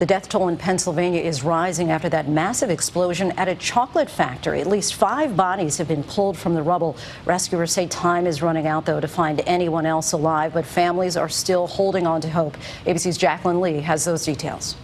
The death toll in Pennsylvania is rising after that massive explosion at a chocolate factory. At least 5 bodies have been pulled from the rubble. Rescuers say time is running out, though, to find anyone else alive, but families are still holding on to hope. ABC's Jacqueline Lee has those details.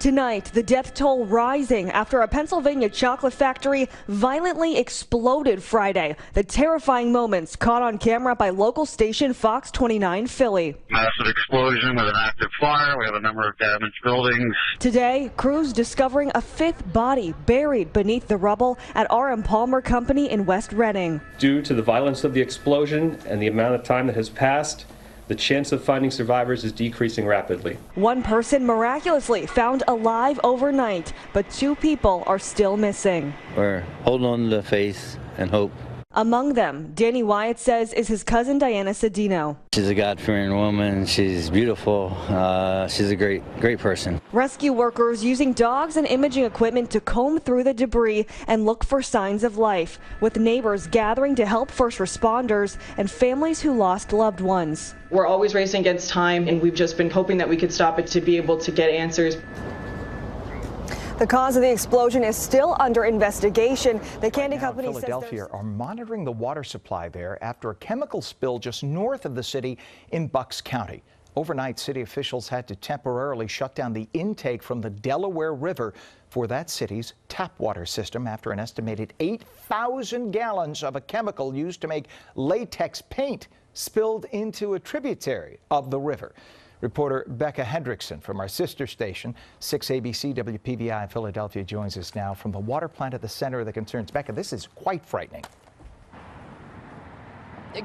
Tonight, the death toll rising after a Pennsylvania chocolate factory violently exploded Friday. The terrifying moments caught on camera by local station Fox 29 Philly. Massive explosion with an active fire. We have a number of damaged buildings. Today, crews discovering a 5th body buried beneath the rubble at R.M. Palmer Company in West Reading. Due to the violence of the explosion and the amount of time that has passed, the chance of finding survivors is decreasing rapidly. One person miraculously found alive overnight, but 2 people are still missing. We're holding on to faith and hope. Among them, Danny Wyatt says, is his cousin Diana Cedino. She's a God-fearing woman. She's beautiful. She's a great person. Rescue workers using dogs and imaging equipment to comb through the debris and look for signs of life, with neighbors gathering to help first responders and families who lost loved ones. We're always racing against time, and we've just been hoping that we could stop it to be able to get answers. The cause of the explosion is still under investigation. The candy company says Philadelphia are monitoring the water supply there after a chemical spill just north of the city in Bucks County. Overnight, city officials had to temporarily shut down the intake from the Delaware River for that city's tap water system after an estimated 8,000 gallons of a chemical used to make latex paint spilled into a tributary of the river. Reporter Becca Hendrickson from our sister station, 6 ABC WPVI in Philadelphia, joins us now from the water plant at the center of the concerns. Becca, this is quite frightening.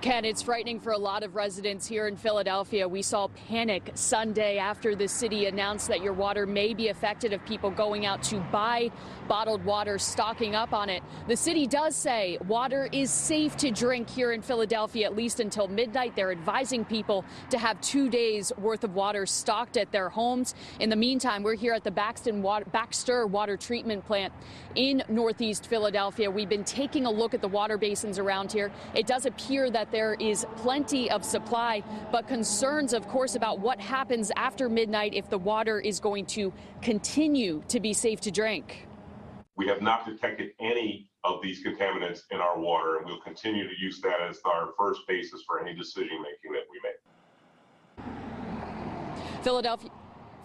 Ken, it's frightening for a lot of residents here in Philadelphia. We saw panic Sunday after the city announced that your water may be affected of people going out to buy bottled water, stocking up on it. The city does say water is safe to drink here in Philadelphia, at least until midnight. They're advising people to have 2 days worth of water stocked at their homes. In the meantime, we're here at the Baxter Water Treatment Plant in Northeast Philadelphia. We've been taking a look at the water basins around here. It does appear that there is plenty of supply, but concerns, of course, about what happens after midnight if the water is going to continue to be safe to drink. We have not detected any of these contaminants in our water, and we'll continue to use that as our first basis for any decision making that we make.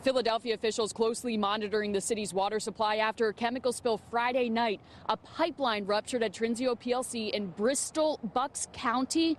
Philadelphia officials closely monitoring the city's water supply after a chemical spill Friday night. A pipeline ruptured at Trinzio PLC in Bristol, Bucks County.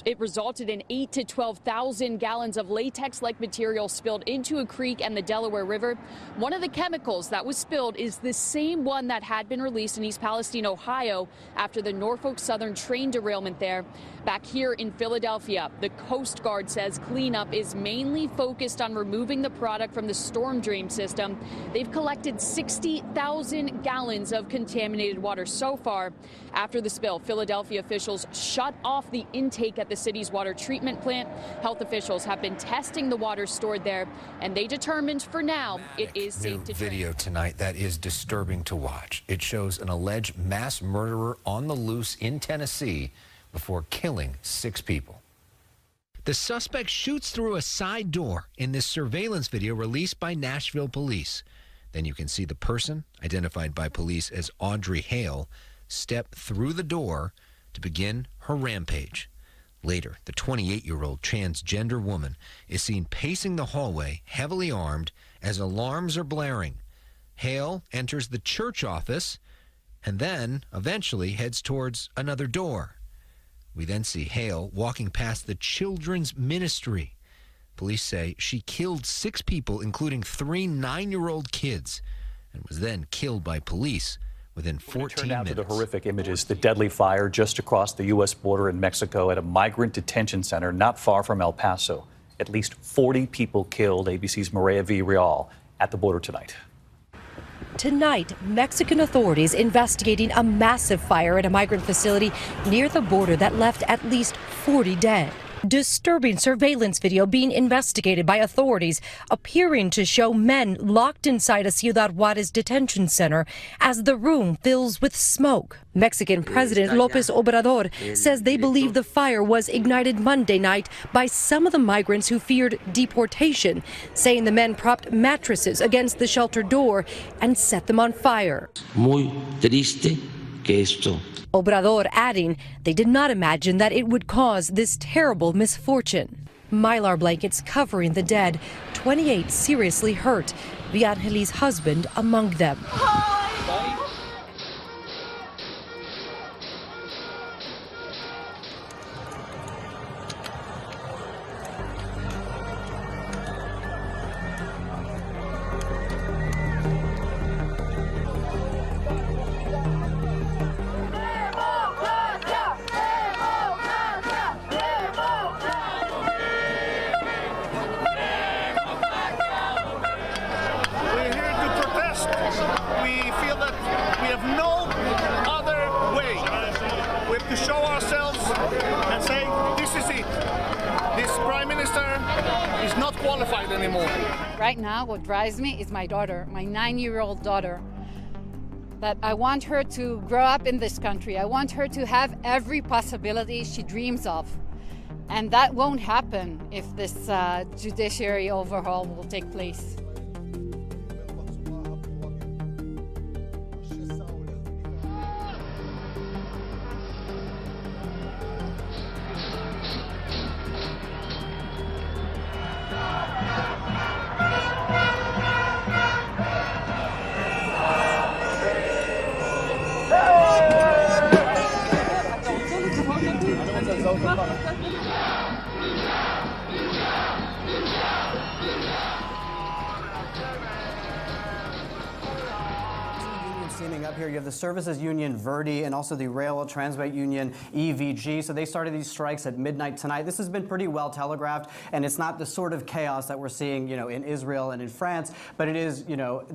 It resulted in 8,000 to 12,000 gallons of latex-like material spilled into a creek and the Delaware River. One of the chemicals that was spilled is the same one that had been released in East Palestine, Ohio, after the Norfolk Southern train derailment there. Back here in Philadelphia, the Coast Guard says cleanup is mainly focused on removing the product from the storm drain system. They've collected 60,000 gallons of contaminated water so far. After the spill, Philadelphia officials shut off the intake at the city's water treatment plant. Health officials have been testing the water stored there, and they determined for now it is safe to drink. Video tonight that is disturbing to watch. It shows an alleged mass murderer on the loose in Tennessee before killing 6 people. The suspect shoots through a side door in this surveillance video released by Nashville police. Then you can see the person, identified by police as Audrey Hale, step through the door to begin her rampage. Later, the 28-year-old transgender woman is seen pacing the hallway, heavily armed, as alarms are blaring. Hale enters the church office and then eventually heads towards another door. We then see Hale walking past the children's ministry. Police say she killed 6 people, including 3 9-year-old kids, and was then killed by police within 14 minutes. Turn now to the horrific images. The deadly fire just across the U.S. border in Mexico at a migrant detention center not far from El Paso. At least 40 people killed. ABC's Maria Villarreal at the border tonight. Tonight, Mexican authorities investigating a massive fire at a migrant facility near the border that left at least 40 dead. Disturbing surveillance video being investigated by authorities appearing to show men locked inside a Ciudad Juarez detention center as the room fills with smoke. Mexican President López Obrador says they believe the fire was ignited Monday night by some of the migrants who feared deportation, saying the men propped mattresses against the shelter door and set them on fire. Muy triste que esto. Obrador adding they did not imagine that it would cause this terrible misfortune. Mylar blankets covering the dead, 28 seriously hurt, Viangeli's husband among them. To show ourselves and say, this is it. This Prime Minister is not qualified anymore. Right now, what drives me is my daughter, my 9-year-old daughter. That I want her to grow up in this country. I want her to have every possibility she dreams of. And that won't happen if this judiciary overhaul will take place. Standing up here, you have the Services Union Verdi and also the Railroad Transit Union EVG. So they started these strikes at midnight tonight. This has been pretty well telegraphed, and it's not the sort of chaos that we're seeing, in Israel and in France, but it is,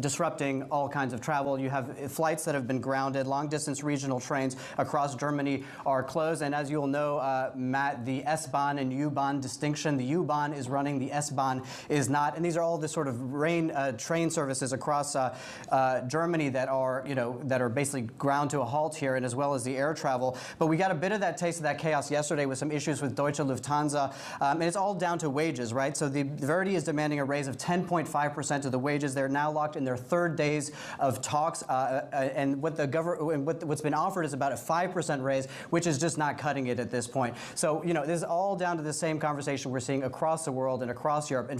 disrupting all kinds of travel. You have flights that have been grounded. Long-distance regional trains across Germany are closed. And as you'll know, Matt, the S-Bahn and U-Bahn distinction, the U-Bahn is running, the S-Bahn is not. And these are all the sort of train services across Germany that are, that are basically ground to a halt here, and as well as the air travel. But we got a bit of that taste of that chaos yesterday with some issues with Deutsche Lufthansa, and it's all down to wages, right? So the Verdi is demanding a raise of 10.5% of the wages. They're now locked in their third days of talks, and what the what's been offered is about a 5% raise, which is just not cutting it at this point. So this is all down to the same conversation we're seeing across the world and across Europe.